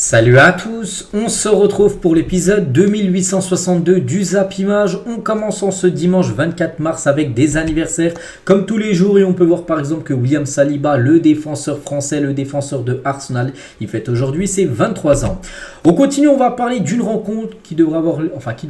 Salut à tous, on se retrouve pour l'épisode 2862 du Zap Image. On commence en ce dimanche 24 mars avec des anniversaires comme tous les jours et on peut voir par exemple que William Saliba, le défenseur français, le défenseur de Arsenal, il fête aujourd'hui ses 23 ans. On continue, on va parler d'une rencontre qui va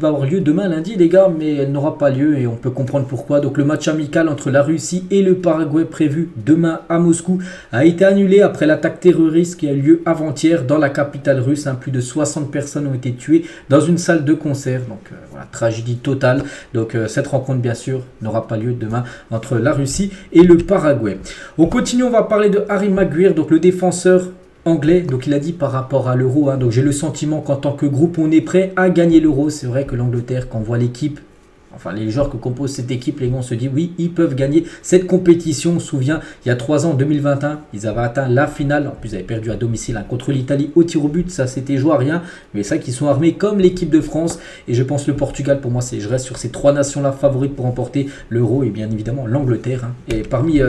avoir lieu demain lundi les gars, mais elle n'aura pas lieu et on peut comprendre pourquoi. Donc le match amical entre la Russie et le Paraguay prévu demain à Moscou a été annulé après l'attaque terroriste qui a eu lieu avant-hier dans la capitale russe. Plus de 60 personnes ont été tuées dans une salle de concert. Donc voilà, tragédie totale. Donc cette rencontre bien sûr n'aura pas lieu demain entre la Russie et le Paraguay. On continue, on va parler de Harry Maguire, donc le défenseur anglais. Donc il a dit par rapport à l'Euro, donc j'ai le sentiment qu'en tant que groupe on est prêt à gagner l'Euro. C'est vrai que l'Angleterre, quand on voit l'équipe, enfin les joueurs que compose cette équipe, les gars, on se dit oui, ils peuvent gagner cette compétition. On se souvient, il y a 3 ans, en 2021, ils avaient atteint la finale. En plus, ils avaient perdu à domicile contre l'Italie au tir au but. Ça, c'était joué à rien. Mais c'est vrai qu'ils sont armés comme l'équipe de France. Et je pense le Portugal, pour moi, je reste sur ces 3 nations-là favorites pour remporter l'Euro. Et bien évidemment, l'Angleterre. Et parmi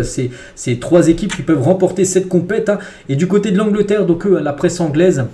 ces 3 équipes qui peuvent remporter cette compète. Et du côté de l'Angleterre, donc la presse anglaise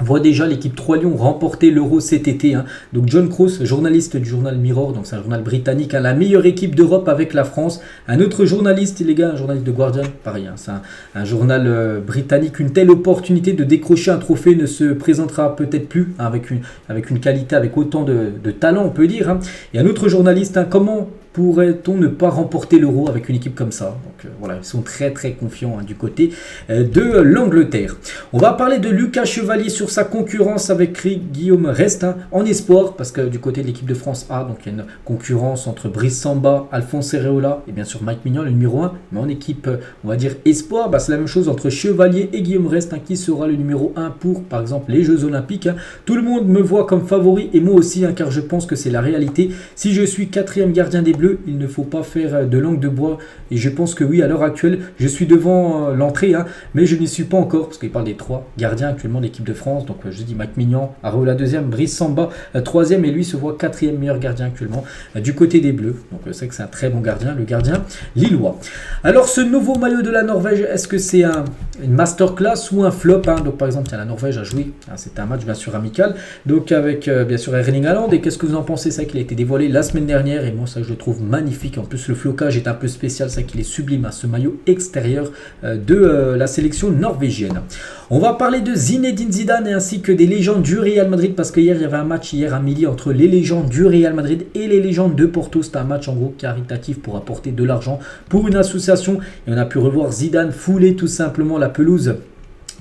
voit déjà l'équipe 3 Lions remporter l'Euro cet été. Donc John Cross, journaliste du journal Mirror, donc c'est un journal britannique, la meilleure équipe d'Europe avec la France. Un autre journaliste, les gars, un journaliste de Guardian, pareil, c'est un journal britannique. Une telle opportunité de décrocher un trophée ne se présentera peut-être plus avec une qualité, avec autant de talent, on peut dire. Et un autre journaliste, comment pourrait-on ne pas remporter l'Euro avec une équipe comme ça? Donc voilà, ils sont très très confiants du côté de l'Angleterre. On va parler de Lucas Chevalier sur sa concurrence avec Guillaume Rest en espoir, parce que du côté de l'équipe de France A, donc il y a une concurrence entre Brice Samba, Alphonse Areola et bien sûr Mike Maignan, le numéro 1. Mais en équipe, on va dire espoir, c'est la même chose entre Chevalier et Guillaume Rest, qui sera le numéro 1 pour par exemple les Jeux Olympiques. Tout le monde me voit comme favori et moi aussi, car je pense que c'est la réalité. Si je suis 4e gardien des Bleus, il ne faut pas faire de langue de bois et je pense que oui, à l'heure actuelle je suis devant l'entrée, mais je n'y suis pas encore parce qu'il parle des 3 gardiens actuellement de l'équipe de France. Donc je dis Mike Maignan, Areola 2e, Brice Samba 3e et lui se voit 4e meilleur gardien actuellement du côté des Bleus. Donc c'est que c'est un très bon gardien, le gardien lillois. Alors ce nouveau maillot de la Norvège, est-ce que c'est une masterclass ou un flop? Donc par exemple, la Norvège a joué, c'était un match bien sûr amical, donc avec bien sûr Erling Haaland. Et qu'est-ce que vous en pensez? C'est qu'il a été dévoilé la semaine dernière et moi ça je le trouve magnifique. En plus le flocage est un peu spécial, c'est qu'il est sublime, ce maillot extérieur de la sélection norvégienne. On va parler de Zinedine Zidane ainsi que des légendes du Real Madrid, parce qu'hier il y avait un match à midi entre les légendes du Real Madrid et les légendes de Porto. C'était un match en gros caritatif pour apporter de l'argent pour une association et on a pu revoir Zidane fouler tout simplement la pelouse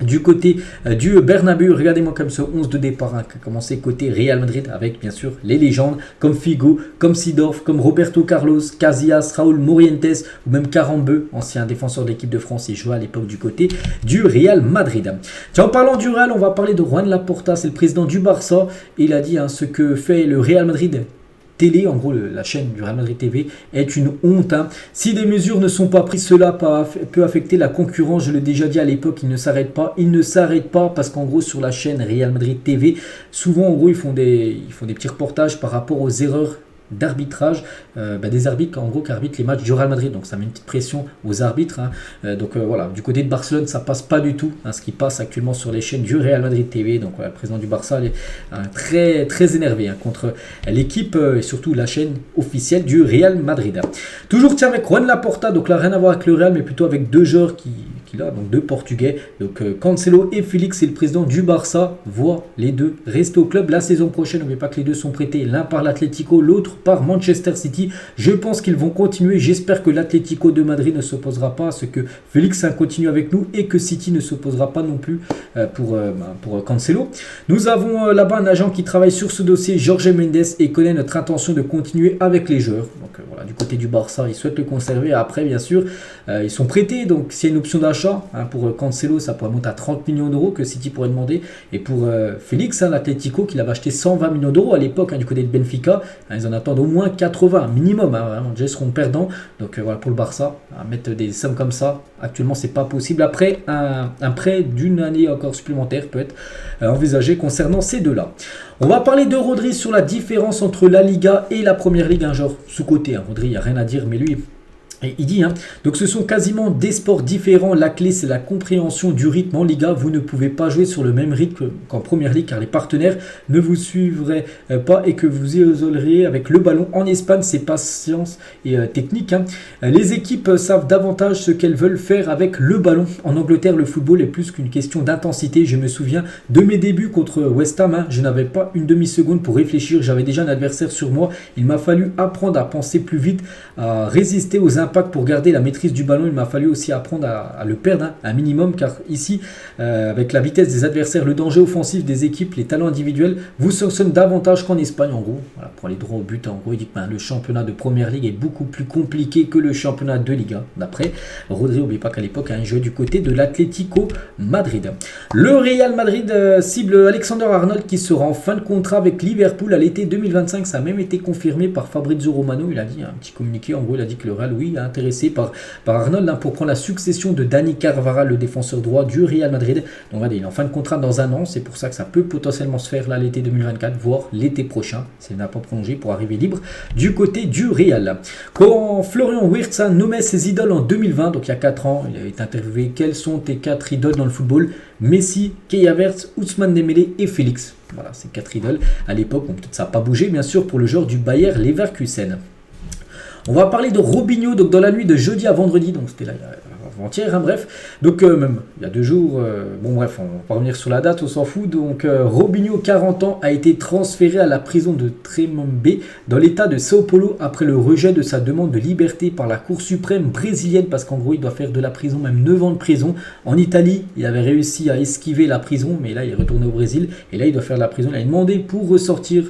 du côté du Bernabéu. Regardez-moi comme ce 11 de départ qui a commencé côté Real Madrid avec bien sûr les légendes comme Figo, comme Seedorf, comme Roberto Carlos, Casillas, Raúl Morientes ou même Carambeu, ancien défenseur de l'équipe de France et jouait à l'époque du côté du Real Madrid. Tiens, en parlant du Real, on va parler de Juan Laporta, c'est le président du Barça. Et il a dit ce que fait le Real Madrid télé, en gros la chaîne du Real Madrid TV, est une honte. Si des mesures ne sont pas prises, cela peut affecter la concurrence. Je l'ai déjà dit à l'époque, ils ne s'arrêtent pas. Ils ne s'arrêtent pas parce qu'en gros sur la chaîne Real Madrid TV, souvent en gros ils font des petits reportages par rapport aux erreurs d'arbitrage des arbitres en gros qui arbitrent les matchs du Real Madrid. Donc ça met une petite pression aux arbitres. Donc voilà, du côté de Barcelone ça passe pas du tout ce qui passe actuellement sur les chaînes du Real Madrid TV. Donc voilà, le président du Barça est très très énervé contre l'équipe et surtout la chaîne officielle du Real Madrid. Toujours tiens avec Juan Laporta, donc là rien à voir avec le Real mais plutôt avec 2 joueurs donc 2 Portugais, donc Cancelo et Félix. Et le président du Barça voit les 2 rester au club la saison prochaine. N'oubliez pas que les 2 sont prêtés, l'un par l'Atlético, l'autre par Manchester City. Je pense qu'ils vont continuer. J'espère que l'Atlético de Madrid ne s'opposera pas à ce que Félix continue avec nous et que City ne s'opposera pas non plus pour Cancelo. Nous avons là-bas un agent qui travaille sur ce dossier, Jorge Mendes, et connaît notre intention de continuer avec les joueurs. Donc voilà, du côté du Barça, ils souhaitent le conserver. Après, bien sûr, ils sont prêtés. Donc s'il y a une option d'achat pour Cancelo, ça pourrait monter à 30 millions d'euros que City pourrait demander. Et pour Félix, l'Atlético, qui l'avait acheté 120 millions d'euros à l'époque du côté de Benfica, ils en attendent au moins 80 minimum. Vraiment, déjà ils seront perdants. Donc voilà, pour le Barça, mettre des sommes comme ça, actuellement c'est pas possible. Après, un prêt d'une année encore supplémentaire peut être envisagé concernant ces 2-là. On va parler de Rodri sur la différence entre la Liga et la Première Ligue, genre sous-côté. Rodri, il n'y a rien à dire, mais lui, Et il dit, donc ce sont quasiment des sports différents. La clé, c'est la compréhension du rythme en Liga. Vous ne pouvez pas jouer sur le même rythme qu'en Première Ligue car les partenaires ne vous suivraient pas et que vous isoleriez avec le ballon. En Espagne, c'est patience et technique. Les équipes savent davantage ce qu'elles veulent faire avec le ballon. En Angleterre, le football est plus qu'une question d'intensité. Je me souviens de mes débuts contre West Ham. Je n'avais pas une demi-seconde pour réfléchir. J'avais déjà un adversaire sur moi. Il m'a fallu apprendre à penser plus vite, à résister aux impacts pour garder la maîtrise du ballon. Il m'a fallu aussi apprendre à le perdre un minimum car ici avec la vitesse des adversaires, le danger offensif des équipes, les talents individuels vous sanctionnent davantage qu'en Espagne. En gros, voilà, pour aller droit au but, en gros il dit que le championnat de Première Ligue est beaucoup plus compliqué que le championnat de Liga. D'après Rodri, n'oubliez pas qu'à l'époque il jouait du côté de l'Atlético Madrid. Le Real Madrid cible Alexander Arnold qui sera en fin de contrat avec Liverpool à l'été 2025. Ça a même été confirmé par Fabrizio Romano. Il a dit un petit communiqué, en gros il a dit que le Real, oui, intéressé par Arnold pour prendre la succession de Dani Carvajal, le défenseur droit du Real Madrid. Donc il est en fin de contrat dans un an, c'est pour ça que ça peut potentiellement se faire là l'été 2024, voire l'été prochain, s'il n'a pas prolongé pour arriver libre du côté du Real. Quand Florian Wirtz nommait ses idoles en 2020, donc il y a 4 ans, il a été interviewé: quels sont tes 4 idoles dans le football? Messi, Kai Havertz, Ousmane Dembélé et Félix. Voilà, ces 4 idoles à l'époque. Bon, peut-être ça n'a pas bougé bien sûr pour le joueur du Bayer Leverkusen. On va parler de Robinho, donc dans la nuit de jeudi à vendredi, donc c'était là avant-hier, bref. Donc même il y a 2 jours, bon bref, on va pas revenir sur la date, on s'en fout. Donc Robinho, 40 ans, a été transféré à la prison de Tremembe dans l'état de Sao Paulo après le rejet de sa demande de liberté par la Cour suprême brésilienne, parce qu'en gros il doit faire de la prison, même 9 ans de prison. En Italie, il avait réussi à esquiver la prison, mais là il est retourné au Brésil, et là il doit faire de la prison. Il a demandé pour ressortir,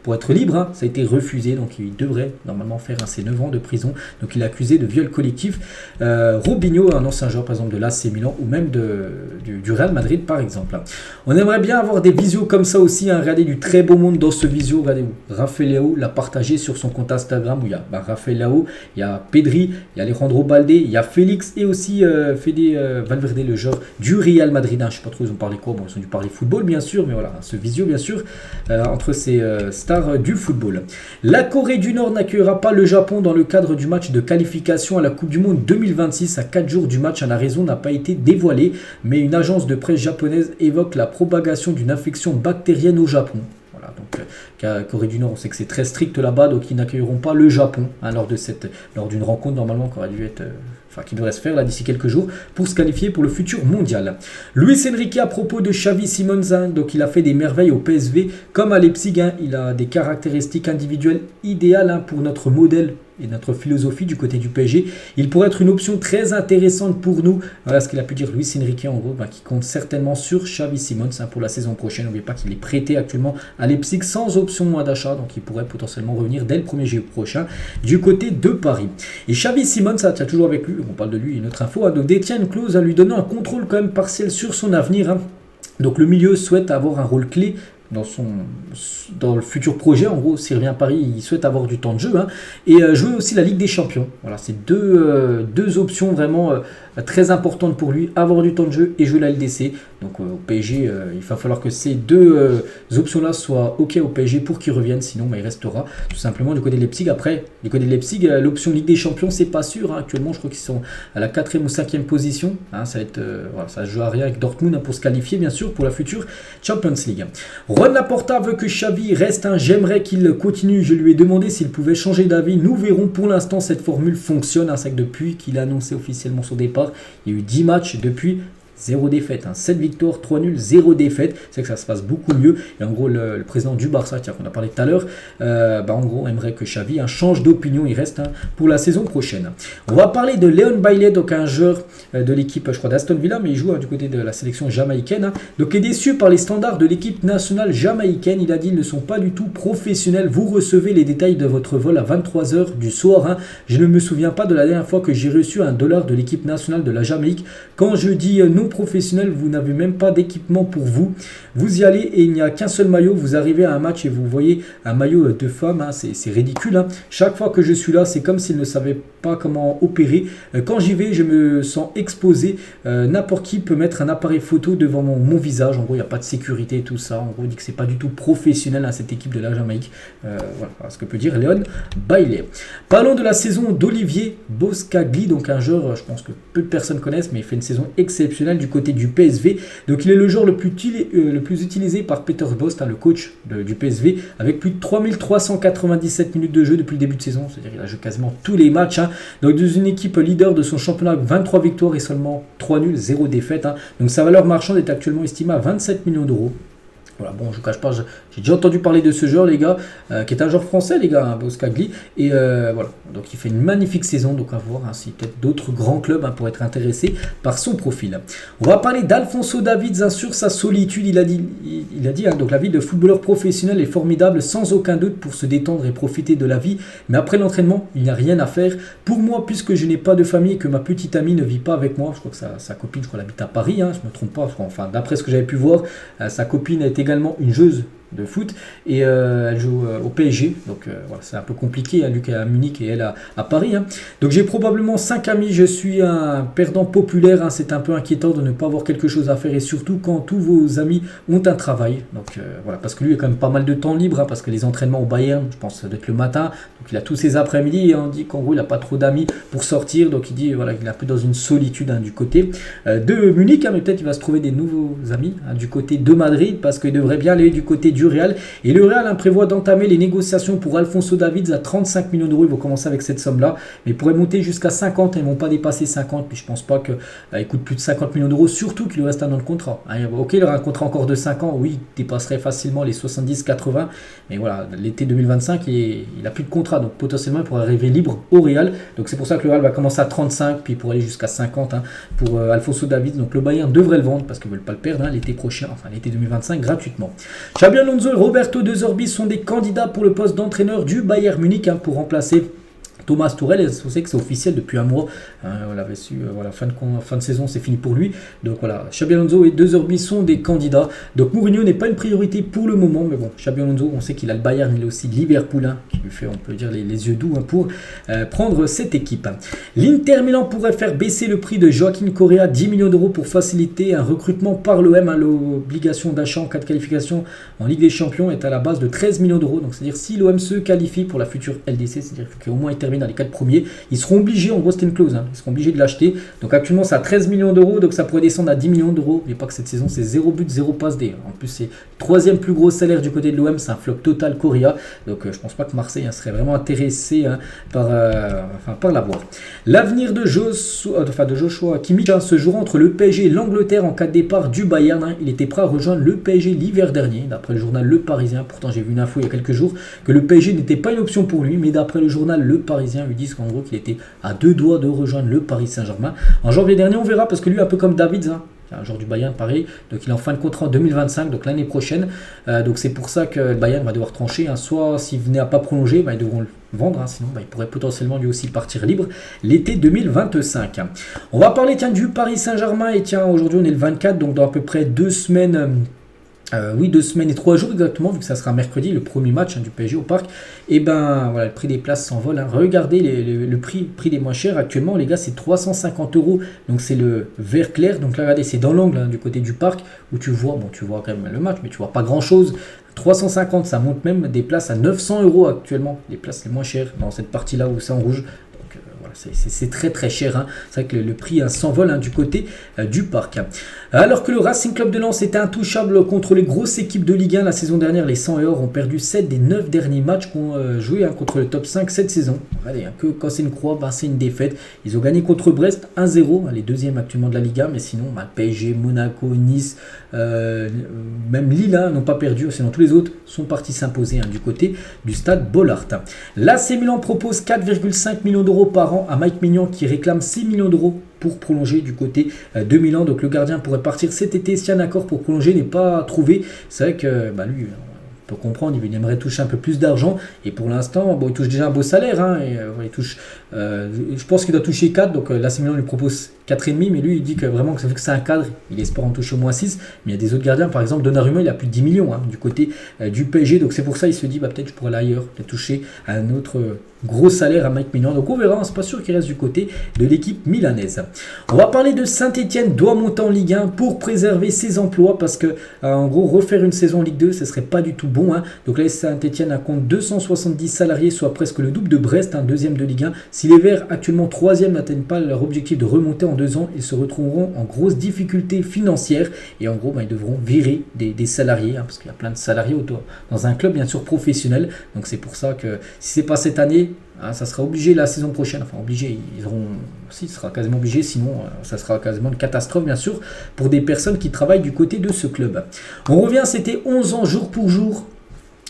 pour être libre, ça a été refusé, donc il devrait normalement faire ses 9 ans de prison. Donc il est accusé de viol collectif. Robinho, un ancien joueur par exemple de l'AC Milan ou même du Real Madrid par exemple. On aimerait bien avoir des visios comme ça aussi, regardez du très beau monde dans ce visio. Regardez où Rafael Leao l'a partagé sur son compte Instagram, où il y a Rafael Leao, il y a Pedri, il y a Alejandro Balde, il y a Félix et aussi Fede Valverde, le joueur du Real Madrid. Je ne sais pas trop ils ont parlé quoi, bon ils ont dû parler football bien sûr, mais voilà, ce visio bien sûr entre ces stars du football. La Corée du Nord n'accueillera pas le Japon dans le cadre du match de qualification à la Coupe du Monde 2026. À 4 jours du match, la raison n'a pas été dévoilée, mais une agence de presse japonaise évoque la propagation d'une infection bactérienne au Japon. Voilà, donc Corée du Nord, on sait que c'est très strict là-bas, donc ils n'accueilleront pas le Japon lors d'une rencontre normalement qui aurait dû être... qui devrait se faire là d'ici quelques jours pour se qualifier pour le futur mondial. Luis Enrique à propos de Xavi Simons, donc il a fait des merveilles au PSV comme à Leipzig, il a des caractéristiques individuelles idéales pour notre modèle et notre philosophie du côté du PSG. Il pourrait être une option très intéressante pour nous. Voilà ce qu'il a pu dire Luis Enrique en gros, qui compte certainement sur Xavi Simons pour la saison prochaine. N'oubliez pas qu'il est prêté actuellement à Leipzig sans option d'achat, donc il pourrait potentiellement revenir dès le 1er juillet prochain du côté de Paris. Et Xavi Simons, ça tient toujours avec lui, on parle de lui, une autre info, donc détient une clause à lui donner un contrôle quand même partiel sur son avenir. Donc le milieu souhaite avoir un rôle clé dans le futur projet. En gros, s'il revient à Paris, il souhaite avoir du temps de jeu et jouer aussi la Ligue des Champions. Voilà, c'est deux options vraiment très importantes pour lui, avoir du temps de jeu et jouer la LDC. Donc au PSG, il va falloir que ces deux options-là soient OK au PSG pour qu'il revienne, sinon il restera tout simplement du côté de Leipzig. Après, du côté de Leipzig, l'option Ligue des Champions, c'est pas sûr. Actuellement, je crois qu'ils sont à la 4e ou 5e position. Ça va être, ça joue à rien avec Dortmund pour se qualifier, bien sûr, pour la future Champions League. Juan Laporta veut que Xavi reste. J'aimerais qu'il continue. Je lui ai demandé s'il pouvait changer d'avis. Nous verrons. Pour l'instant, cette formule fonctionne. C'est que depuis qu'il a annoncé officiellement son départ, il y a eu 10 matchs depuis. 0 défaite, 7 victoires, 3 nuls, 0 défaite. C'est que ça se passe beaucoup mieux. Et en gros, le président du Barça, qu'on a parlé tout à l'heure, en gros, aimerait que Xavi change d'opinion. Il reste pour la saison prochaine. On va parler de Leon Bailey, donc un joueur de l'équipe, je crois, d'Aston Villa, mais il joue du côté de la sélection jamaïcaine. Donc, il est déçu par les standards de l'équipe nationale jamaïcaine. Il a dit ils ne sont pas du tout professionnels. Vous recevez les détails de votre vol à 23h du soir. Je ne me souviens pas de la dernière fois que j'ai reçu $1 de l'équipe nationale de la Jamaïque. Quand je dis non professionnel, vous n'avez même pas d'équipement pour vous. Vous y allez et il n'y a qu'un seul maillot. Vous arrivez à un match et vous voyez un maillot de femme. Hein, c'est ridicule. Hein. Chaque fois que je suis là, c'est comme s'ils ne savaient pas comment opérer. Quand j'y vais, je me sens exposé. N'importe qui peut mettre un appareil photo devant mon visage. En gros, il n'y a pas de sécurité, tout ça. En gros, il dit que c'est pas du tout professionnel hein, cette équipe de la Jamaïque. Voilà ce que peut dire Leon Bailey. Parlons de la saison d'Olivier Boscagli, donc un joueur, je pense que peu de personnes connaissent, mais il fait une saison exceptionnelle du côté du PSV. Donc il est le joueur le plus utilisé par Peter Bosz, hein, le coach du PSV, avec plus de 3397 minutes de jeu depuis le début de saison. C'est-à-dire qu'il a joué quasiment tous les matchs. Hein. Donc dans une équipe leader de son championnat, 23 victoires et seulement 3 nuls, 0 défaites. Hein. Donc sa valeur marchande est actuellement estimée à 27 millions d'euros. Voilà, bon, je ne cache pas, j'ai déjà entendu parler de ce joueur, les gars, qui est un joueur français, les gars, hein, Boscagli. Et voilà, donc il fait une magnifique saison, donc à voir hein, si peut-être d'autres grands clubs hein, pourraient être intéressés par son profil. On va parler d'Alphonso Davids hein, sur sa solitude. Il a dit hein, donc la vie de footballeur professionnel est formidable, sans aucun doute, pour se détendre et profiter de la vie. Mais après l'entraînement, il n'y a rien à faire. Pour moi, puisque je n'ai pas de famille et que ma petite amie ne vit pas avec moi, je crois que sa copine, je crois, elle habite à Paris, hein, je ne me trompe pas, enfin, d'après ce que j'avais pu voir, sa copine est également une joueuse de foot et elle joue au PSG, donc voilà, c'est un peu compliqué, hein, Luc est à Munich et elle à Paris. Hein. Donc j'ai probablement 5 amis, je suis un perdant populaire, hein, c'est un peu inquiétant de ne pas avoir quelque chose à faire et surtout quand tous vos amis ont un travail. Donc voilà, parce que lui il a quand même pas mal de temps libre, hein, parce que les entraînements au Bayern, je pense ça doit être le matin, donc il a tous ses après-midi et on dit qu'en gros il n'a pas trop d'amis pour sortir, donc il dit voilà qu'il est un peu dans une solitude hein, du côté de Munich, hein, mais peut-être il va se trouver des nouveaux amis hein, du côté de Madrid, parce qu'il devrait bien aller du côté du Real. Et le Real hein, prévoit d'entamer les négociations pour Alphonso Davids à 35 millions d'euros. Ils vont commencer avec cette somme-là, mais ils pourraient monter jusqu'à 50. Ils ne vont pas dépasser 50. Puis je ne pense pas qu'il coûte plus de 50 millions d'euros, surtout qu'il lui reste un an de contrat. Hein, ok, il aura un contrat encore de 5 ans. Oui, il dépasserait facilement les 70-80. Mais voilà, l'été 2025, il n'a plus de contrat. Donc potentiellement, il pourrait arriver libre au Real. Donc c'est pour ça que le Real va commencer à 35, puis pour aller jusqu'à 50 hein, pour Alphonso Davids. Donc le Bayern devrait le vendre parce qu'ils ne veulent pas le perdre hein, l'été prochain, enfin l'été 2025, gratuitement. Xabi Alonso et Roberto De Zerbi sont des candidats pour le poste d'entraîneur du Bayern Munich hein, pour remplacer Thomas Tuchel. On sait que c'est officiel depuis un mois. On l'avait su, voilà, fin de saison, c'est fini pour lui. Donc voilà, Xabi Alonso et De Zerbi sont des candidats. Donc Mourinho n'est pas une priorité pour le moment, mais bon, Xabi Alonso, on sait qu'il a le Bayern, il a aussi Liverpool, hein, qui lui fait, on peut dire, les yeux doux hein, pour prendre cette équipe. L'Inter Milan pourrait faire baisser le prix de Joaquin Correa, 10 millions d'euros pour faciliter un recrutement par l'OM. Hein, l'obligation d'achat en cas de qualification en Ligue des Champions est à la base de 13 millions d'euros. Donc c'est-à-dire si l'OM se qualifie pour la future LDC, c'est-à-dire qu'au moins il termine dans les 4 premiers, ils seront obligés, en gros c'était une clause, hein, ils seront obligés de l'acheter. Donc actuellement c'est à 13 millions d'euros, donc ça pourrait descendre à 10 millions d'euros. N'oubliez pas que cette saison c'est 0 but, 0 passe D. En plus c'est le 3e plus gros salaire du côté de l'OM, c'est un flop total Correa. Donc je pense pas que Marseille hein, serait vraiment intéressé hein, par l'avoir. L'avenir de Joshua Kimmich hein, se jouera entre le PSG et l'Angleterre en cas de départ du Bayern. Hein. Il était prêt à rejoindre le PSG l'hiver dernier, d'après le journal Le Parisien. Pourtant j'ai vu une info il y a quelques jours que le PSG n'était pas une option pour lui, mais d'après le journal Le Parisien, ils disent qu'en gros qu'il était à 2 doigts de rejoindre le Paris Saint-Germain. En janvier dernier, on verra, parce que lui, un peu comme Davids, hein, un joueur du Bayern, pareil, donc il est en fin de contrat en 2025, donc l'année prochaine. Donc c'est pour ça que le Bayern va devoir trancher. Hein. Soit s'il venait à pas prolonger, ils devront le vendre, hein, sinon il pourrait potentiellement lui aussi partir libre l'été 2025. On va parler du Paris Saint-Germain, et tiens, aujourd'hui on est le 24, donc dans à peu près 2 semaines. 2 semaines et 3 jours exactement, vu que ça sera mercredi, le premier match hein, du PSG au Parc. Et ben voilà, le prix des places s'envole. Hein. Regardez le prix des moins chers actuellement, les gars, c'est 350 €. Donc c'est le vert clair. Donc là, regardez, c'est dans l'angle hein, du côté du Parc où tu vois quand même le match, mais tu vois pas grand chose. 350, ça monte même des places à 900 € actuellement, les places les moins chères dans cette partie-là où c'est en rouge. C'est très très cher, hein. C'est vrai que le prix hein, s'envole hein, du côté du Parc. Alors que le Racing Club de Lens était intouchable contre les grosses équipes de Ligue 1 la saison dernière, les 100 et or ont perdu 7 des 9 derniers matchs qu'on joué hein, contre le top 5 cette saison. Regardez, hein, que quand c'est une croix, c'est une défaite. Ils ont gagné contre Brest 1-0, hein, les deuxièmes actuellement de la Ligue 1, mais sinon PSG, Monaco, Nice, même Lille hein, n'ont pas perdu, sinon tous les autres sont partis s'imposer hein, du côté du stade Bollaert. L'AC Milan propose 4,5 millions d'euros par an à Mike Maignan qui réclame 6 millions d'euros pour prolonger du côté de Milan. Donc le gardien pourrait partir cet été si un accord pour prolonger n'est pas trouvé. C'est vrai que lui, peut comprendre, il aimerait toucher un peu plus d'argent. Et pour l'instant, bon, il touche déjà un beau salaire. Hein, et, il touche, je pense qu'il doit toucher 4. Donc l'AC Milan lui propose 4,5. Mais lui, il dit que vraiment, vu que c'est un cadre, il espère en toucher au moins 6. Mais il y a des autres gardiens. Par exemple, Donnarumma, il a plus de 10 millions du côté du PSG. Donc c'est pour ça qu'il se dit, peut-être je pourrais aller ailleurs, peut-être toucher un autre gros salaire à Mike Maignan. Donc on verra, c'est pas sûr qu'il reste du côté de l'équipe milanaise. On va parler de Saint-Etienne, doit monter en Ligue 1 pour préserver ses emplois parce que en gros refaire une saison en Ligue 2 ce serait pas du tout bon. Donc là Saint-Etienne compte 270 salariés, soit presque le double de Brest, deuxième de Ligue 1. Si les Verts, actuellement 3e, n'atteignent pas leur objectif de remonter en 2 ans, ils se retrouveront en grosse difficulté financière et en gros ils devront virer des salariés parce qu'il y a plein de salariés autour dans un club bien sûr professionnel. Donc c'est pour ça que si c'est pas cette année, ça sera obligé la saison prochaine, enfin obligé, ce sera quasiment obligé, sinon ça sera quasiment une catastrophe bien sûr pour des personnes qui travaillent du côté de ce club. On revient, c'était 11 ans jour pour jour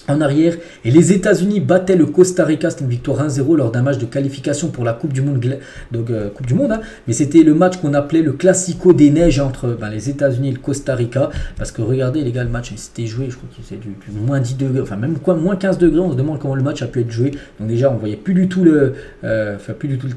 en arrière et les États-Unis battaient le Costa Rica. C'était une victoire 1-0 lors d'un match de qualification pour la Coupe du Monde, mais c'était le match qu'on appelait le Classico des neiges entre les États-Unis et le Costa Rica, parce que regardez les gars, le match s'était joué, je crois que c'était du moins 10 degrés, enfin même moins 15 degrés. On se demande comment le match a pu être joué. Donc déjà on voyait plus du tout le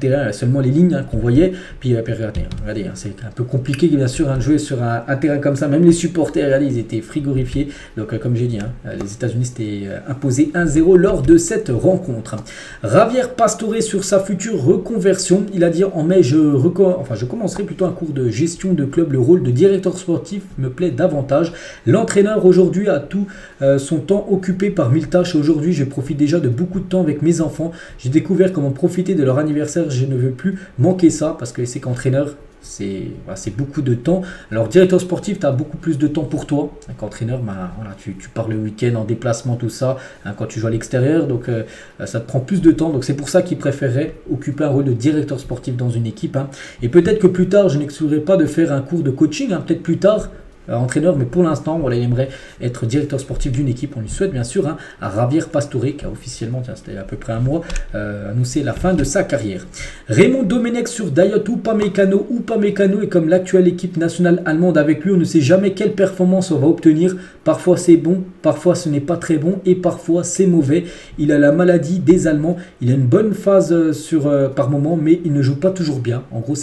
terrain, seulement les lignes qu'on voyait. Puis regardez, c'est un peu compliqué bien sûr de jouer sur un terrain comme ça. Même les supporters, regardez, ils étaient frigorifiés. Donc comme j'ai dit, les États-Unis s'étaient imposé 1-0 lors de cette rencontre. Javier Pastore sur sa future reconversion, il a dit en mai je commencerai plutôt un cours de gestion de club, le rôle de directeur sportif me plaît davantage. L'entraîneur aujourd'hui a tout son temps occupé par 1000 tâches. Aujourd'hui je profite déjà de beaucoup de temps avec mes enfants, j'ai découvert comment profiter de leur anniversaire, je ne veux plus manquer ça parce que c'est qu'entraîneur c'est beaucoup de temps. Alors directeur sportif, tu as beaucoup plus de temps pour toi qu'entraîneur. Tu pars le week-end en déplacement, tout ça, quand tu joues à l'extérieur, donc ça te prend plus de temps. Donc c'est pour ça qu'il préférerait occuper un rôle de directeur sportif dans une équipe. Et peut-être que plus tard, je n'exclurai pas de faire un cours de coaching, peut-être plus tard, entraîneur, mais pour l'instant il aimerait être directeur sportif d'une équipe. On lui souhaite bien sûr à Javier Pastore, qui a officiellement, c'était à peu près un mois, annoncé la fin de sa carrière. Raymond Domenech sur Dayot Upamecano est comme l'actuelle équipe nationale allemande. Avec lui on ne sait jamais quelle performance on va obtenir, parfois c'est bon, parfois ce n'est pas très bon et parfois c'est mauvais. Il a la maladie des Allemands, il a une bonne phase par moment, mais il ne joue pas toujours bien. En gros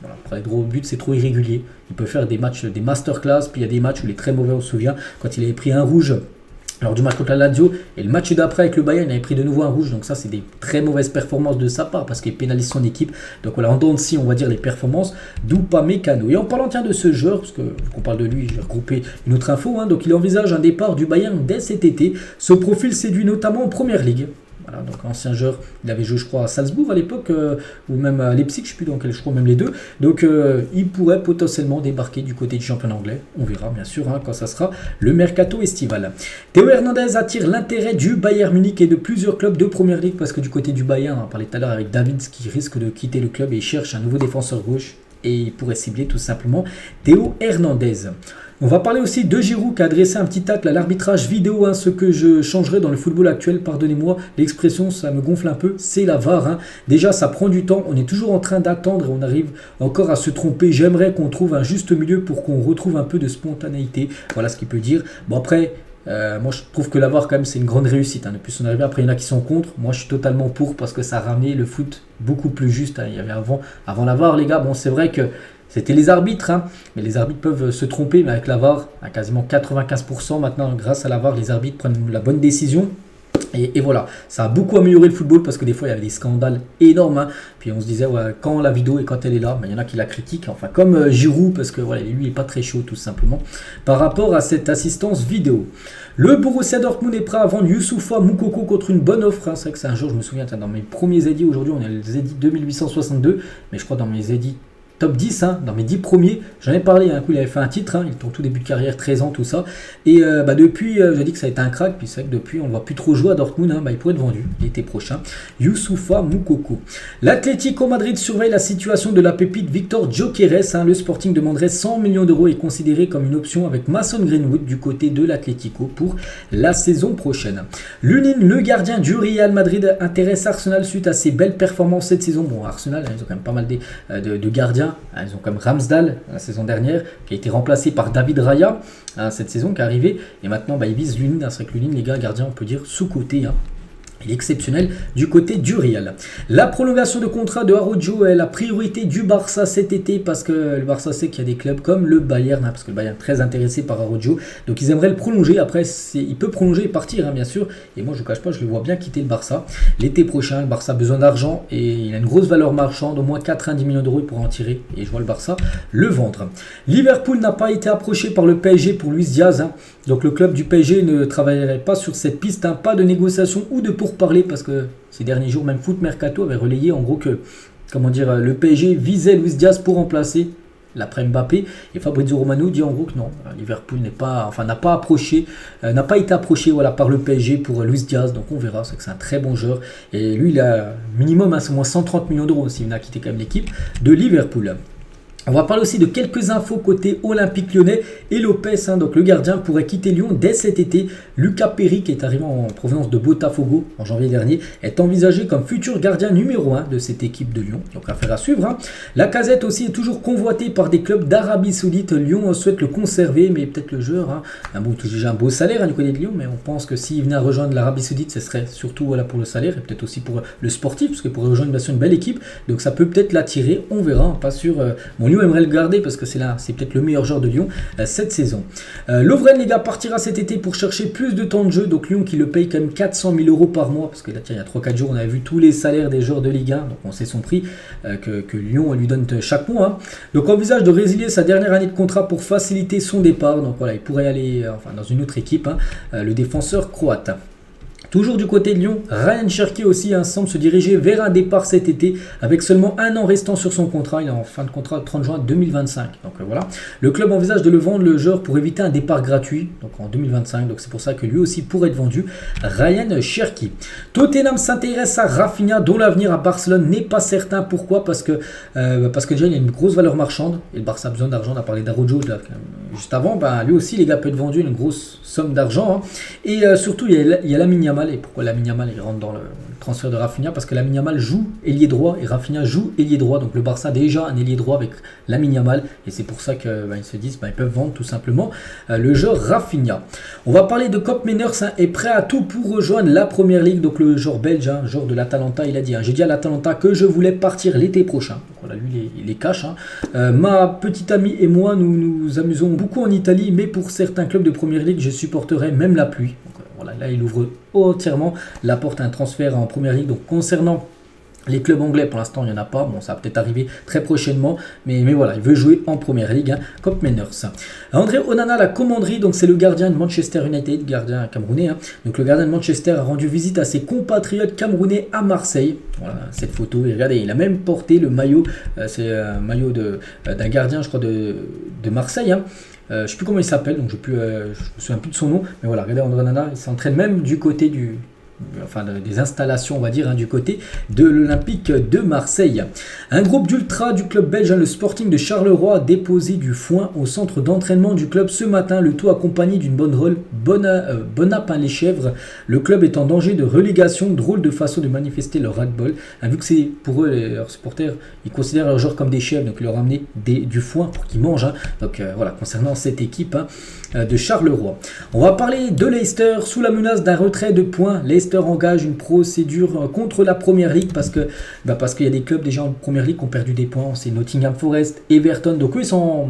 après les droits au but c'est trop irrégulier. Il peut faire des matchs, des masterclass, puis il y a des matchs où il est très mauvais. On se souvient quand il avait pris un rouge lors du match contre la Lazio, et le match d'après avec le Bayern il avait pris de nouveau un rouge. Donc ça c'est des très mauvaises performances de sa part parce qu'il pénalise son équipe. Donc voilà, en dents de scie on va dire les performances d'Upamecano. Et en parlant de ce joueur, parce qu'on parle de lui, j'ai regroupé une autre info, donc il envisage un départ du Bayern dès cet été. Ce profil séduit notamment en première ligue. Voilà, donc ancien joueur, il avait joué je crois à Salzbourg à l'époque, ou même à Leipzig, je ne sais plus dans quel, je crois même les deux. Donc il pourrait potentiellement débarquer du côté du championnat anglais. On verra bien sûr quand ça sera le mercato estival. Théo Hernandez attire l'intérêt du Bayern Munich et de plusieurs clubs de première ligue, parce que du côté du Bayern, on parlait tout à l'heure avec David qui risque de quitter le club et il cherche un nouveau défenseur gauche et il pourrait cibler tout simplement Théo Hernandez. On va parler aussi de Giroud qui a adressé un petit tacle à l'arbitrage vidéo, ce que je changerais dans le football actuel, pardonnez-moi l'expression, ça me gonfle un peu, c'est la VAR. Déjà ça prend du temps, on est toujours en train d'attendre et on arrive encore à se tromper. J'aimerais qu'on trouve un juste milieu pour qu'on retrouve un peu de spontanéité, voilà ce qu'il peut dire. Bon après, moi je trouve que la VAR quand même c'est une grande réussite, depuis son arrivée. Après il y en a qui sont contre, moi je suis totalement pour parce que ça a ramené le foot beaucoup plus juste. Il y avait avant la VAR les gars, bon c'est vrai que c'était les arbitres, mais les arbitres peuvent se tromper, mais avec la VAR, à quasiment 95% maintenant, grâce à la VAR, les arbitres prennent la bonne décision. Et voilà, ça a beaucoup amélioré le football parce que des fois il y avait des scandales énormes. Puis on se disait quand la vidéo et quand elle est là, il y en a qui la critiquent, enfin comme Giroud, parce que lui il n'est pas très chaud tout simplement par rapport à cette assistance vidéo. Le Borussia Dortmund est prêt à vendre Youssoufa Moukoko contre une bonne offre. C'est vrai que c'est un jour, je me souviens, dans mes premiers édits, aujourd'hui on est les édits 2862, mais je crois dans mes édits top 10, dans mes 10 premiers, j'en ai parlé, un coup il avait fait un titre, il est en tout début de carrière, 13 ans, tout ça, et depuis, j'ai dit que ça a été un crack, puis c'est vrai que depuis, on ne voit plus trop jouer à Dortmund, il pourrait être vendu l'été prochain. Youssoufa Moukoko. L'Atlético Madrid surveille la situation de la pépite Victor Gyökeres, le Sporting demanderait 100 millions d'euros et considéré comme une option avec Mason Greenwood du côté de l'Atlético pour la saison prochaine. Lunin, le gardien du Real Madrid, intéresse Arsenal suite à ses belles performances cette saison. Bon, Arsenal, ils ont quand même pas mal de gardiens, bien. Ils ont comme Ramsdale la saison dernière, qui a été remplacé par David Raya cette saison qui est arrivé. Et maintenant, ils visent Lunin. C'est vrai que Lunin, les gars, gardien, on peut dire sous-côté. Il est exceptionnel du côté du Real. La prolongation de contrat de Araujo est la priorité du Barça cet été parce que le Barça sait qu'il y a des clubs comme le Bayern, parce que le Bayern est très intéressé par Araujo. Donc ils aimeraient le prolonger. Après, il peut prolonger et partir, bien sûr. Et moi, je ne cache pas, je le vois bien quitter le Barça. L'été prochain, le Barça a besoin d'argent et il a une grosse valeur marchande, au moins 90 millions d'euros pour en tirer. Et je vois le Barça le vendre. Liverpool n'a pas été approché par le PSG pour Luis Diaz. Donc le club du PSG ne travaillerait pas sur cette piste. Pas de négociation ou de pourparlers parce que ces derniers jours, même Foot Mercato avait relayé en gros que le PSG visait Luis Diaz pour remplacer l'après Mbappé, et Fabrizio Romano dit en gros que non, Liverpool n'a pas été approché par le PSG pour Luis Diaz, donc on verra. C'est que c'est un très bon joueur et lui il a minimum c'est moins 130 millions d'euros s'il a quitté quand même l'équipe de Liverpool. On va parler aussi de quelques infos côté Olympique Lyonnais et Lopez, donc le gardien pourrait quitter Lyon dès cet été. Lucas Perry, qui est arrivé en provenance de Botafogo en janvier dernier, est envisagé comme futur gardien numéro 1 de cette équipe de Lyon. Donc affaire à suivre. Lacazette aussi est toujours convoité par des clubs d'Arabie Saoudite. Lyon souhaite le conserver, mais peut-être le joueur déjà un beau salaire du côté de Lyon, mais on pense que s'il venait à rejoindre l'Arabie Saoudite, ce serait surtout pour le salaire et peut-être aussi pour le sportif, parce que pour rejoindre une belle équipe, donc ça peut peut-être l'attirer. On verra, pas sûr. Lyon aimerait le garder parce que c'est peut-être le meilleur joueur de Lyon cette saison. Lovren, les gars, partira cet été pour chercher plus de temps de jeu. Donc Lyon qui le paye quand même 400 000 euros par mois, parce que là, il y a 3-4 jours, on avait vu tous les salaires des joueurs de Ligue 1, donc on sait son prix que Lyon lui donne chaque mois. Donc envisage de résilier sa dernière année de contrat pour faciliter son départ. Donc voilà, il pourrait aller dans une autre équipe, le défenseur croate. Toujours du côté de Lyon, Ryan Cherki aussi semble se diriger vers un départ cet été avec seulement un an restant sur son contrat. Il est en fin de contrat le 30 juin 2025. Donc voilà. Le club envisage de le vendre le joueur pour éviter un départ gratuit donc en 2025. Donc c'est pour ça que lui aussi pourrait être vendu. Ryan Cherki. Tottenham s'intéresse à Rafinha dont l'avenir à Barcelone n'est pas certain. Pourquoi ? Parce que déjà il y a une grosse valeur marchande et le Barça a besoin d'argent. On a parlé d'Araujo juste avant. Lui aussi les gars peut être vendu une grosse somme d'argent. Et surtout il y a Lamine Yamal. Et pourquoi Lamine Yamal il rentre dans le transfert de Rafinha? Parce que Lamine Yamal joue ailier droit et Rafinha joue ailier droit. Donc le Barça a déjà un ailier droit avec Lamine Yamal et c'est pour ça qu'ils se disent ils peuvent vendre tout simplement le joueur Rafinha. On va parler de Koop Meiners est prêt à tout pour rejoindre la Première Ligue. Donc le joueur belge, joueur de l'Atalanta, il a dit j'ai dit à l'Atalanta que je voulais partir l'été prochain. Donc voilà, lui il les cache. Ma petite amie et moi nous amusons beaucoup en Italie, mais pour certains clubs de Première Ligue je supporterai même la pluie. Voilà, là, il ouvre entièrement la porte à un transfert en Première Ligue. Donc, concernant les clubs anglais, pour l'instant, il n'y en a pas. Bon, ça va peut-être arriver très prochainement. Mais voilà, il veut jouer en Première Ligue. Koop Meiners. André Onana, la commanderie. Donc, c'est le gardien de Manchester United, gardien camerounais. Donc, le gardien de Manchester a rendu visite à ses compatriotes camerounais à Marseille. Voilà, cette photo. Et regardez, il a même porté le maillot. C'est un maillot d'un gardien, je crois, de Marseille. Je ne sais plus comment il s'appelle, donc je ne me souviens plus de son nom. Mais voilà, regardez, André Onana, il s'entraîne même du côté des installations, on va dire, du côté de l'Olympique de Marseille. Un groupe d'ultra du club belge, le Sporting de Charleroi, a déposé du foin au centre d'entraînement du club ce matin, le tout accompagné d'une banderole Bon à pain les chèvres. Le club est en danger de relégation, drôle de façon de manifester leur ras-le-bol. Vu que c'est pour eux, leurs supporters, ils considèrent leurs joueurs comme des chèvres, donc ils leur ont amené du foin pour qu'ils mangent. Donc voilà, concernant cette équipe de Charleroi. On va parler de Leicester, sous la menace d'un retrait de points. Leicester engage une procédure contre la Première Ligue parce qu'il y a des clubs déjà en Première Ligue qui ont perdu des points. C'est Nottingham Forest, Everton. Donc eux ils sont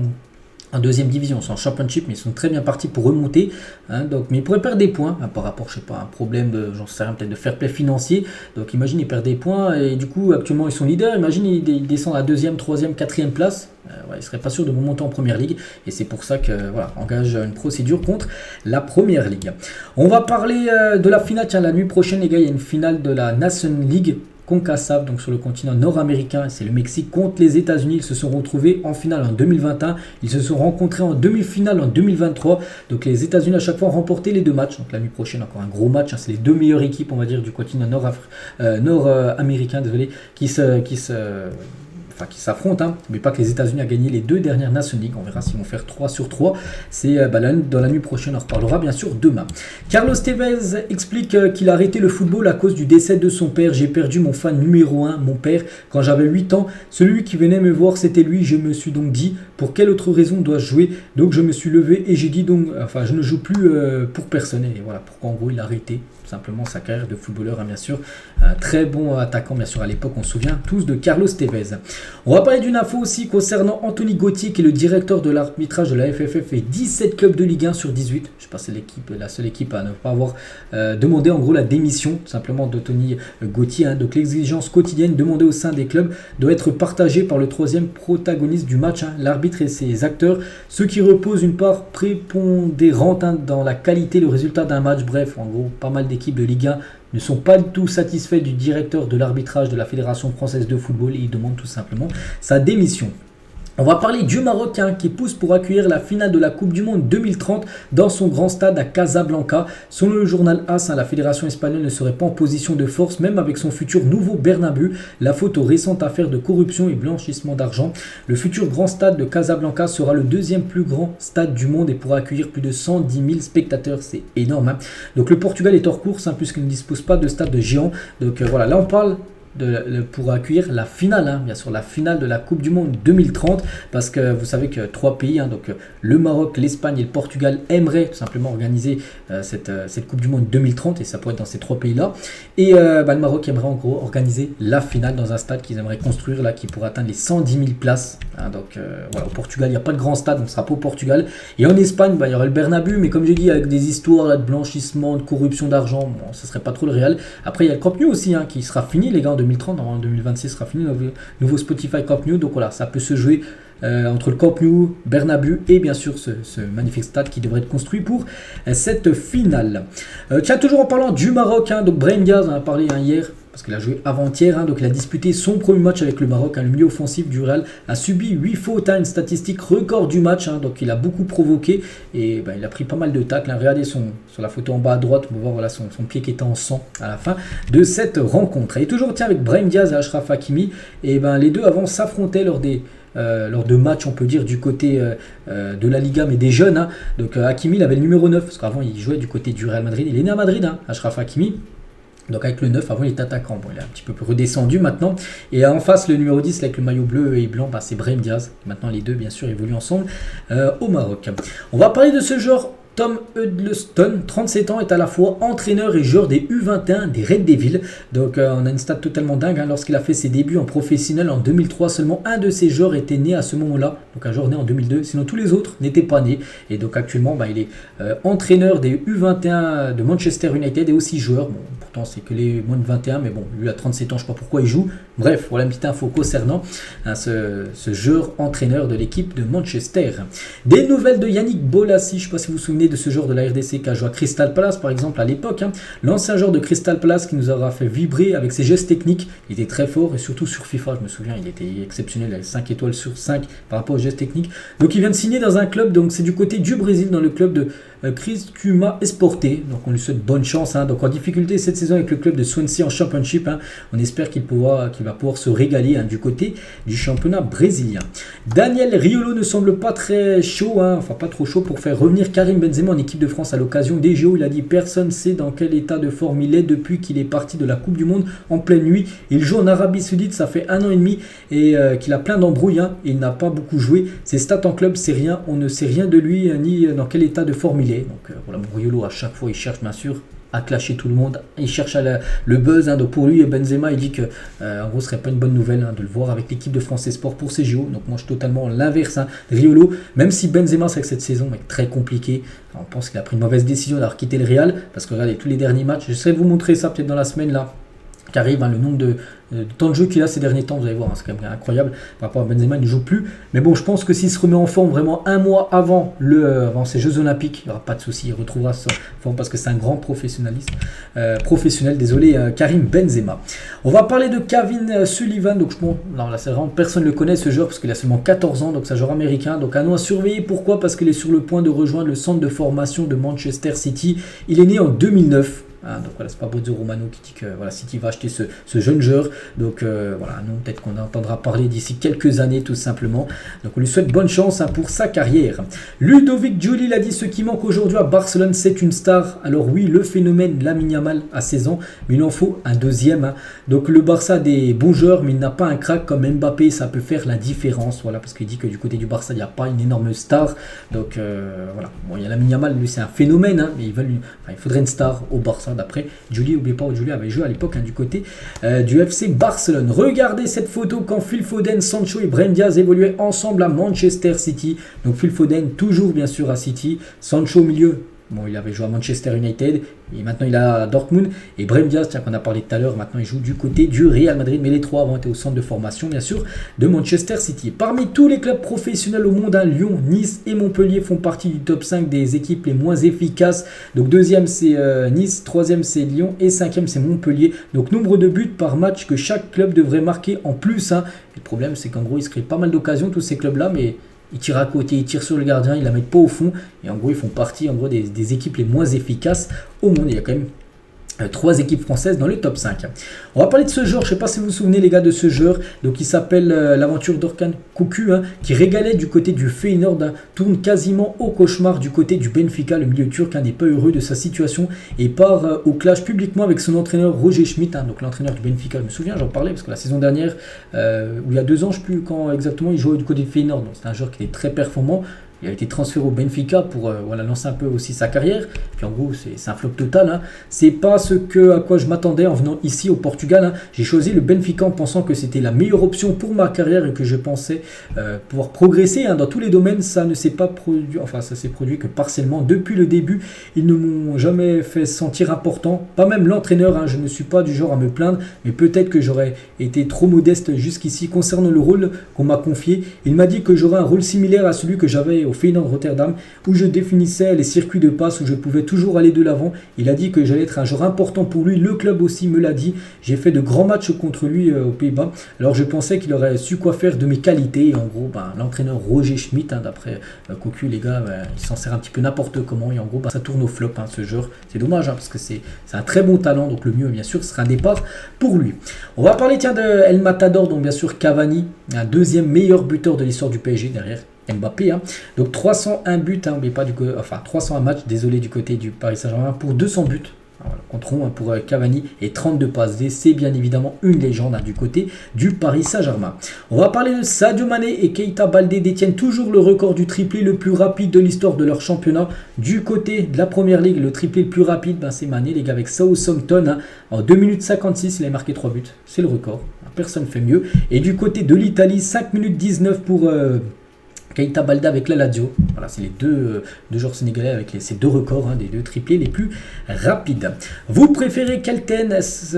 en deuxième division, ils sont en Championship, mais ils sont très bien partis pour remonter. Mais ils pourraient perdre des points par rapport, je sais pas, à un problème peut-être de fair play financier. Donc imagine ils perdent des points et du coup actuellement ils sont leaders. Imagine ils descendent à deuxième, troisième, quatrième place. Ils ne seraient pas sûrs de monter en Première Ligue et c'est pour ça que engage une procédure contre la Première Ligue. On va parler de la finale. Tiens, la nuit prochaine les gars, il y a une finale de la Nation League CONCACAF, donc sur le continent nord-américain, c'est le Mexique contre les États-Unis. Ils se sont retrouvés en finale en 2021, ils se sont rencontrés en demi-finale en 2023. Donc les États-Unis à chaque fois ont remporté les deux matchs. Donc la nuit prochaine encore un gros match. C'est les deux meilleures équipes, on va dire, du continent nord-américain, qui se qui s'affrontent. N'oubliez pas que les États-Unis a gagné les 2 dernières Nations League. On verra s'ils vont faire 3 sur 3. C'est dans la nuit prochaine. On en reparlera bien sûr demain. Carlos Tevez explique qu'il a arrêté le football à cause du décès de son père. J'ai perdu mon fan numéro 1, mon père, quand j'avais 8 ans. Celui qui venait me voir, c'était lui. Je me suis donc dit, pour quelle autre raison dois-je jouer? Donc je me suis levé et j'ai dit donc, je ne joue plus pour personne. Et voilà pourquoi en gros il a arrêté simplement sa carrière de footballeur, bien sûr. Un très bon attaquant, bien sûr, à l'époque, on se souvient tous de Carlos Tevez. On va parler d'une info aussi concernant Anthony Gauthier, qui est le directeur de l'arbitrage de la FFF et 17 clubs de Ligue 1 sur 18. Je ne sais pas, c'est la seule équipe à ne pas avoir demandé en gros la démission, tout simplement, d'Anthony Gauthier. Donc l'exigence quotidienne demandée au sein des clubs doit être partagée par le troisième protagoniste du match, l'arbitre et ses acteurs, ce qui repose une part prépondérante dans la qualité et le résultat d'un match. Bref, en gros, pas mal d'équipes de Ligue 1 ne sont pas du tout satisfaits du directeur de l'arbitrage de la Fédération française de football et ils demandent tout simplement sa démission. On va parler du Marocain qui pousse pour accueillir la finale de la Coupe du Monde 2030 dans son grand stade à Casablanca. Selon le journal AS, la fédération espagnole ne serait pas en position de force, même avec son futur nouveau Bernabéu. La faute aux récentes affaires de corruption et blanchissement d'argent. Le futur grand stade de Casablanca sera le 2e plus grand stade du monde et pourra accueillir plus de 110 000 spectateurs. C'est énorme. Donc le Portugal est hors course puisqu'il ne dispose pas de stade géant. Donc voilà, là on parle pour accueillir la finale, bien sûr la finale de la Coupe du Monde 2030, parce que vous savez que 3 pays, donc le Maroc, l'Espagne et le Portugal aimeraient tout simplement organiser cette Coupe du Monde 2030 et ça pourrait être dans ces 3 pays là et le Maroc aimerait en gros organiser la finale dans un stade qu'ils aimeraient construire là qui pourrait atteindre les 110 000 places, donc voilà, au Portugal il n'y a pas de grand stade, donc ce sera pas au Portugal, et en Espagne il y aurait le Bernabéu, mais comme j'ai dit avec des histoires là, de blanchissement, de corruption d'argent, bon, ça serait pas trop le Real. Après il y a le Camp Nou aussi qui sera fini les gars en 2030, en 2026 sera fini, nouveau Spotify Camp Nou, donc voilà, ça peut se jouer entre le Camp Nou, Bernabéu et bien sûr ce magnifique stade qui devrait être construit pour cette finale. Tiens, toujours en parlant du Maroc, donc Brahim Diaz, on en a parlé hier, parce qu'il a joué avant-hier, donc il a disputé son premier match avec le Maroc, le milieu offensif du Real a subi 8 fautes, une statistique record du match, donc il a beaucoup provoqué et il a pris pas mal de tacles. Regardez sur la photo en bas à droite, on peut voir voilà, son pied qui était en sang à la fin de cette rencontre. Et toujours avec Brahim Diaz et Achraf Hakimi, et les deux avant s'affrontaient lors de matchs, on peut dire, du côté de la Liga, mais des jeunes. Donc Hakimi, il avait le numéro 9, parce qu'avant il jouait du côté du Real Madrid, il est né à Madrid, Achraf Hakimi. Donc avec le 9, avant il était attaquant, bon, il est un petit peu redescendu maintenant. Et en face, le numéro 10, avec le maillot bleu et blanc, c'est Brahim Diaz. Maintenant les deux, bien sûr, évoluent ensemble au Maroc. On va parler de ce joueur. Tom Huddleston, 37 ans, est à la fois entraîneur et joueur des U21 des Red Devils. Donc on a une stat totalement dingue. Lorsqu'il a fait ses débuts en professionnel en 2003, seulement un de ses joueurs était né à ce moment-là. Donc un joueur né en 2002. Sinon tous les autres n'étaient pas nés. Et donc actuellement, il est entraîneur des U21 de Manchester United et aussi joueur. Bon, pourtant c'est que les moins de 21, mais bon, lui a 37 ans, je ne sais pas pourquoi il joue. Bref, voilà une petite info concernant ce joueur entraîneur de l'équipe de Manchester. Des nouvelles de Yannick Bolasie, je ne sais pas si vous vous souvenez de ce joueur de la RDC qui a joué à Crystal Palace par exemple à l'époque. L'ancien joueur de Crystal Palace qui nous aura fait vibrer avec ses gestes techniques. Il était très fort et surtout sur FIFA, je me souviens, il était exceptionnel avec 5 étoiles sur 5 par rapport aux gestes techniques. Donc il vient de signer dans un club, donc c'est du côté du Brésil, dans le club de Criciúma Esporte. Donc on lui souhaite bonne chance. Donc en difficulté cette saison avec le club de Swansea en Championship. On espère qu'il va pouvoir se régaler du côté du championnat brésilien. Daniel Riolo ne semble pas très chaud, enfin pas trop chaud pour faire revenir Karim Benzema en équipe de France à l'occasion des JO. Il a dit: personne ne sait dans quel état de forme il est depuis qu'il est parti de la Coupe du Monde en pleine nuit. Il joue en Arabie Saoudite, ça fait 1 an et demi et qu'il a plein d'embrouilles. Il n'a pas beaucoup joué. Ses stats en club, c'est rien. On ne sait rien de lui ni dans quel état de forme il est. Donc voilà, Riolo à chaque fois il cherche bien sûr à clasher tout le monde, il cherche le buzz. Donc pour lui, Benzema il dit que en gros ce serait pas une bonne nouvelle de le voir avec l'équipe de France Sport pour ces JO. Donc moi je suis totalement l'inverse. Riolo, même si Benzema c'est que cette saison est très compliquée, on pense qu'il a pris une mauvaise décision d'avoir quitté le Real, parce que regardez tous les derniers matchs, j'essaierai de vous montrer ça peut-être dans la semaine là qui arrive, le nombre de temps de jeu qu'il a ces derniers temps, vous allez voir, c'est quand même incroyable. Par rapport à Benzema, il ne joue plus. Mais bon, je pense que s'il se remet en forme vraiment un mois avant ces Jeux Olympiques, il n'y aura pas de souci, il retrouvera sa forme parce que c'est un grand professionnel, Karim Benzema. On va parler de Kevin Sullivan. Donc là, c'est vraiment personne ne le connaît ce joueur parce qu'il a seulement 14 ans, donc c'est un joueur américain. Donc un nom à surveiller. Pourquoi? Parce qu'il est sur le point de rejoindre le centre de formation de Manchester City. Il est né en 2009. Hein, donc voilà, c'est Fabrizio Romano qui dit que voilà, City va acheter ce jeune joueur. Donc voilà, nous peut-être qu'on entendra parler d'ici quelques années tout simplement. Donc on lui souhaite bonne chance pour sa carrière. Ludovic Giuli a dit ce qui manque aujourd'hui à Barcelone, c'est une star. Alors oui, le phénomène Lamine Yamal à 16 ans, mais il en faut un deuxième. Hein. Donc le Barça a des bons joueurs, mais il n'a pas un crack comme Mbappé, ça peut faire la différence. Voilà, parce qu'il dit que du côté du Barça, il n'y a pas une énorme star. Donc voilà, bon, il y a Lamine Yamal, lui c'est un phénomène, hein, mais il faudrait une star au Barça. D'après Giuli, n'oubliez pas, Giuli avait joué à l'époque du côté du FC Barcelone. Regardez cette photo quand Phil Foden, Sancho et Brahim Diaz évoluaient ensemble à Manchester City. Donc Phil Foden toujours bien sûr à City, Sancho au milieu. Bon, il avait joué à Manchester United et maintenant il est à Dortmund. Et Brahim Diaz, tiens, qu'on a parlé tout à l'heure, maintenant il joue du côté du Real Madrid. Mais les trois avant étaient au centre de formation, bien sûr, de Manchester City. Parmi tous les clubs professionnels au monde, Lyon, Nice et Montpellier font partie du top 5 des équipes les moins efficaces. Donc deuxième c'est Nice, troisième c'est Lyon et cinquième c'est Montpellier. Donc nombre de buts par match que chaque club devrait marquer en plus. Hein. Et le problème c'est qu'en gros ils se créent pas mal d'occasions tous ces clubs-là, mais ils tirent à côté, ils tirent sur le gardien, ils la mettent pas au fond. Et en gros, ils font partie des équipes les moins efficaces au monde. Il y a quand même 3 équipes françaises dans le top 5. On va parler de ce joueur, je ne sais pas si vous vous souvenez les gars de ce joueur, donc il s'appelle l'aventure d'Orkan Koku, hein, qui régalait du côté du Feyenoord, hein, tourne quasiment au cauchemar du côté du Benfica, le milieu turc n'est pas heureux de sa situation et part au clash publiquement avec son entraîneur Roger Schmidt, hein, donc l'entraîneur du Benfica, je me souviens, j'en parlais parce que la saison dernière, ou il y a 2 ans, je ne sais plus quand exactement, il jouait du côté du Feyenoord, donc c'est un joueur qui était très performant. Il a été transféré au Benfica pour lancer un peu aussi sa carrière. Puis en gros, c'est un flop total. Hein. C'est pas à quoi je m'attendais en venant ici au Portugal. Hein. J'ai choisi le Benfica en pensant que c'était la meilleure option pour ma carrière et que je pensais pouvoir progresser dans tous les domaines. Ça ne s'est pas produit, enfin ça s'est produit que partiellement. Depuis le début, ils ne m'ont jamais fait sentir important. Pas même l'entraîneur. Hein. Je ne suis pas du genre à me plaindre, mais peut-être que j'aurais été trop modeste jusqu'ici concernant le rôle qu'on m'a confié. Il m'a dit que j'aurais un rôle similaire à celui que j'avais au Feyenoord Rotterdam, où je définissais les circuits de passe, où je pouvais toujours aller de l'avant. Il a dit que j'allais être un joueur important pour lui, le club aussi me l'a dit. J'ai fait de grands matchs contre lui aux Pays-Bas, alors je pensais qu'il aurait su quoi faire de mes qualités. Et en gros, l'entraîneur Roger Schmidt, hein, d'après Cocu, les gars, il s'en sert un petit peu n'importe comment, et en gros, ça tourne au flop, hein, ce joueur. C'est dommage, hein, parce que c'est un très bon talent, donc le mieux, bien sûr, ce sera un départ pour lui. On va parler, tiens, de El Matador, donc bien sûr Cavani, un deuxième meilleur buteur de l'histoire du PSG derrière Mbappé, hein. Donc 301 buts, hein, mais pas du côté, enfin 301 matchs, désolé, du côté du Paris Saint-Germain pour 200 buts. Voilà, contre pour Cavani et 32 passes D, c'est bien évidemment une légende, hein, du côté du Paris Saint-Germain. On va parler de Sadio Mané et Keita Baldé détiennent toujours le record du triplé le plus rapide de l'histoire de leur championnat. Du côté de la Première Ligue, le triplé le plus rapide, c'est Mané, les gars, avec Southampton, hein. En 2 minutes 56, il a marqué 3 buts, c'est le record, personne ne fait mieux. Et du côté de l'Italie, 5 minutes 19 pour Keita Baldé avec la Lazio. Voilà, c'est les deux joueurs sénégalais avec ces 2 records, hein, des 2 triplés les plus rapides. Vous préférez quelle tennis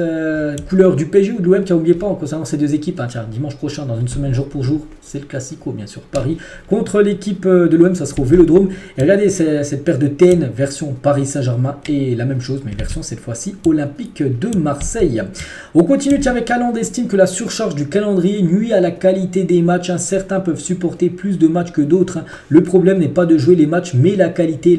couleur du PSG ou de l'OM, car n'oubliez pas en concernant ces 2 équipes, hein, tiens, dimanche prochain, dans une semaine jour pour jour, c'est le Classico, bien sûr, Paris contre l'équipe de l'OM, ça sera au Vélodrome. Et regardez cette paire de TN version Paris Saint-Germain et la même chose, mais version cette fois-ci Olympique de Marseille. On continue, tiens, avec Haaland estime que la surcharge du calendrier nuit à la qualité des matchs. Hein. Certains peuvent supporter plus de matchs que d'autres. Hein. Le problème n'est pas de jouer les matchs, mais la qualité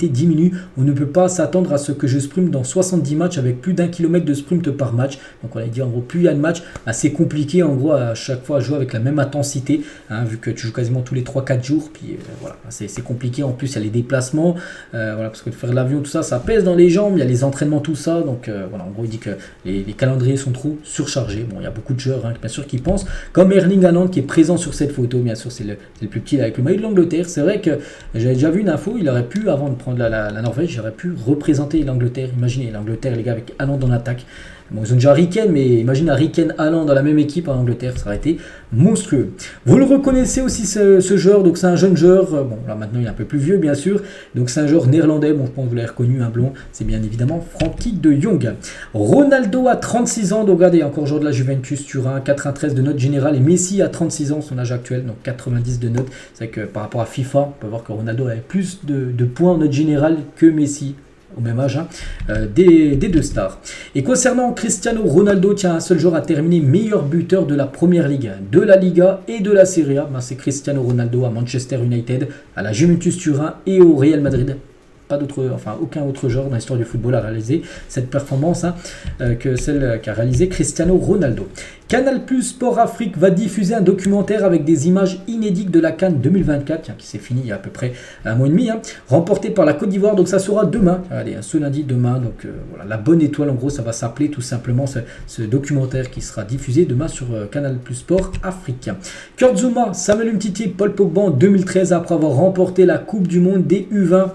diminue. On ne peut pas s'attendre à ce que je sprint dans 70 matchs avec plus d'1 kilomètre de sprint par match. Donc on a dit en gros, plus il y a de matchs, c'est compliqué en gros à chaque fois à jouer avec la même intensité, hein, vu que tu joues quasiment tous les 3-4 jours. Puis voilà, c'est compliqué. En plus il y a les déplacements, voilà, parce que faire l'avion, tout ça, ça pèse dans les jambes. Il y a les entraînements, tout ça. Donc voilà, en gros il dit que les calendriers sont trop surchargés. Bon, il y a beaucoup de joueurs, hein, bien sûr, qui pensent, comme Erling Haaland qui est présent sur cette photo. Bien sûr, c'est le plus petit avec le maillot de l'Angleterre. C'est vrai que j'avais déjà vu une info, il aurait pu, avant de prendre la Norvège, il aurait pu représenter l'Angleterre. Imaginez l'Angleterre, les gars, avec Haaland en attaque. Bon, ils ont déjà Harry Kane, mais imagine Harry Kane, Haaland dans la même équipe en Angleterre, ça aurait été monstrueux. Vous le reconnaissez aussi, ce joueur, donc c'est un jeune joueur, bon là maintenant il est un peu plus vieux bien sûr, donc c'est un joueur néerlandais, bon je pense que vous l'avez reconnu, un blond, c'est bien évidemment Frankie de Jong. Ronaldo a 36 ans, donc regardez, encore joueur de la Juventus Turin, 93 de note générale, et Messi a 36 ans, son âge actuel, donc 90 de note. C'est vrai que par rapport à FIFA, on peut voir que Ronaldo avait plus de points en note générale que Messi, au même âge, hein, des 2 stars. Et concernant Cristiano Ronaldo, tiens, un seul joueur a terminé meilleur buteur de la Première Ligue, de la Liga et de la Serie A. C'est Cristiano Ronaldo à Manchester United, à la Juventus Turin et au Real Madrid. pas d'autre, enfin aucun autre joueur dans l'histoire du football a réalisé cette performance que celle qu'a réalisé Cristiano Ronaldo. Canal+ Sport Afrique va diffuser un documentaire avec des images inédites de la CAN 2024 qui s'est fini il y a à peu près un mois et demi, remporté par la Côte d'Ivoire. Donc ça sera demain, allez, ce lundi demain. Donc voilà, la bonne étoile, en gros, ça va s'appeler tout simplement ce documentaire qui sera diffusé demain sur Canal+ Sport Afrique. Kurt Zouma, Samuel Umtiti, Paul Pogba en 2013 après avoir remporté la Coupe du Monde des U20.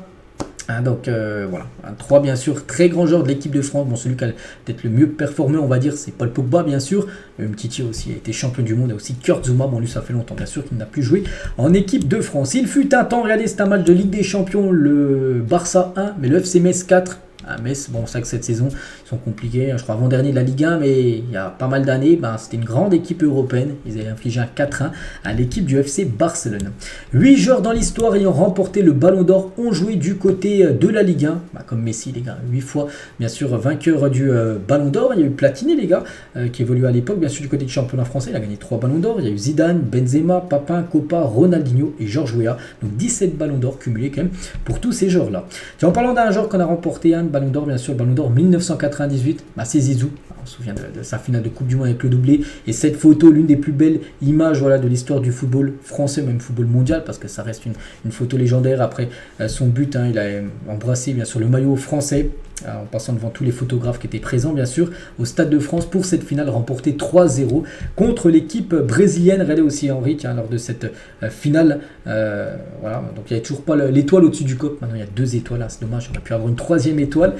Donc voilà, 3 bien sûr, très grands joueurs de l'équipe de France. Bon, celui qui a peut-être le mieux performé, on va dire, c'est Paul Pogba bien sûr. Umtiti aussi a été champion du monde, et aussi Kurt Zouma. Bon, lui ça fait longtemps bien sûr qu'il n'a plus joué en équipe de France. Il fut un temps, regardez, c'est un match de Ligue des Champions, le Barça 1, mais le FC Metz 4. Metz, bon, c'est vrai que cette saison, ils sont compliqués. Je crois avant-dernier de la Ligue 1, mais il y a pas mal d'années, c'était une grande équipe européenne. Ils avaient infligé un 4-1 à l'équipe du FC Barcelone. 8 joueurs dans l'histoire ayant remporté le Ballon d'Or ont joué du côté de la Ligue 1. Comme Messi, les gars, 8 fois, bien sûr, vainqueur du Ballon d'Or. Il y a eu Platini, les gars, qui évoluait à l'époque, bien sûr, du côté du championnat français. Il a gagné 3 Ballons d'Or. Il y a eu Zidane, Benzema, Papin, Copa, Ronaldinho et Georges Weah. Donc 17 Ballons d'Or cumulés quand même pour tous ces joueurs-là. En parlant d'un joueur qu'on a remporté un Ballon d'Or, bien sûr, le Ballon d'Or 1998, c'est Zizou. On se souvient de sa finale de Coupe du Monde avec le doublé. Et cette photo, l'une des plus belles images de l'histoire du football français, même football mondial, parce que ça reste une photo légendaire. Après son but, il a embrassé bien sûr le maillot français, en passant devant tous les photographes qui étaient présents, bien sûr, au Stade de France pour cette finale remportée 3-0 contre l'équipe brésilienne. Regardez aussi Henry, lors de cette finale. Voilà, donc il n'y avait toujours pas l'étoile au-dessus du COP. Maintenant, il y a 2 étoiles. C'est dommage, on aurait pu avoir une 3e étoile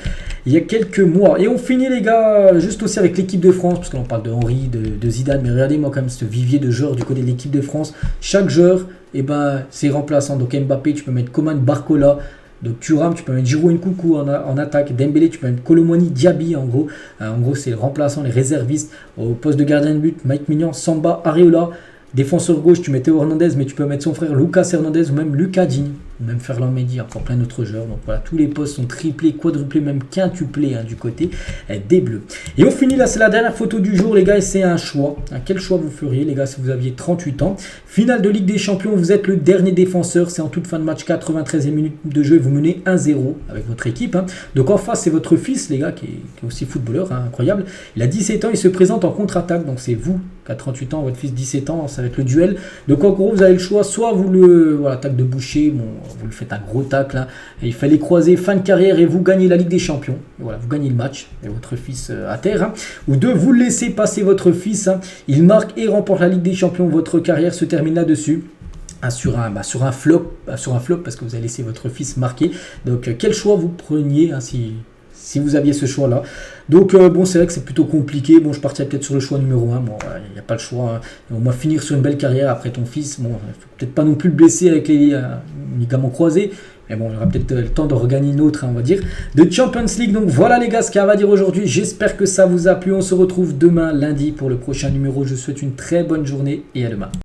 il y a quelques mois. Et on finit, les gars, juste aussi avec l'équipe de France, parce qu'on parle de Henry, de Zidane, mais regardez, moi, quand même, ce vivier de joueurs du côté de l'équipe de France. Chaque joueur, c'est remplaçant. Donc Mbappé, tu peux mettre Coman, Barcola. Donc Thuram, tu peux mettre Giroud Nkunku en attaque. Dembélé, tu peux mettre Colomwani, Diaby en gros. C'est les remplaçants, les réservistes. Au poste de gardien de but, Mike Maignan, Samba, Areola. Défenseur gauche, tu mets Théo Hernandez, mais tu peux mettre son frère Lucas Hernandez ou même Lucas Digne, ou même Ferland Mendy, encore plein d'autres joueurs. Donc voilà, tous les postes sont triplés, quadruplés, même quintuplés du côté des Bleus. Et on finit là, c'est la dernière photo du jour, les gars, et c'est un choix. Quel choix vous feriez, les gars, si vous aviez 38 ans? Finale de Ligue des Champions, vous êtes le dernier défenseur, c'est en toute fin de match, 93e minute de jeu, et vous menez 1-0 avec votre équipe. Donc en face, c'est votre fils, les gars, qui est aussi footballeur, incroyable. Il a 17 ans, il se présente en contre-attaque, donc c'est vous, qui a 38 ans, votre fils 17 ans, ça va être le duel. Donc en gros, vous avez le choix, soit vous tacle de boucher, vous le faites un gros tacle, et il fallait croiser, fin de carrière, et vous gagnez la Ligue des Champions. Et voilà, vous gagnez le match, et votre fils à terre. Ou 2, vous laissez passer votre fils, il marque et remporte la Ligue des Champions, votre carrière se termine là-dessus. Sur un flop, parce que vous avez laissé votre fils marquer. Donc quel choix vous preniez si vous aviez ce choix-là? Donc c'est vrai que c'est plutôt compliqué. Bon, je partirais peut-être sur le choix numéro 1. Bon, il n'y a pas le choix. Au moins finir sur une belle carrière après ton fils. Bon, il ne faut peut-être pas non plus le blesser avec les ligaments croisés. Mais bon, il y aura peut-être le temps de regagner une autre, on va dire, de Champions League. Donc voilà les gars, ce qu'il y a à dire aujourd'hui. J'espère que ça vous a plu. On se retrouve demain, lundi, pour le prochain numéro. Je vous souhaite une très bonne journée et à demain.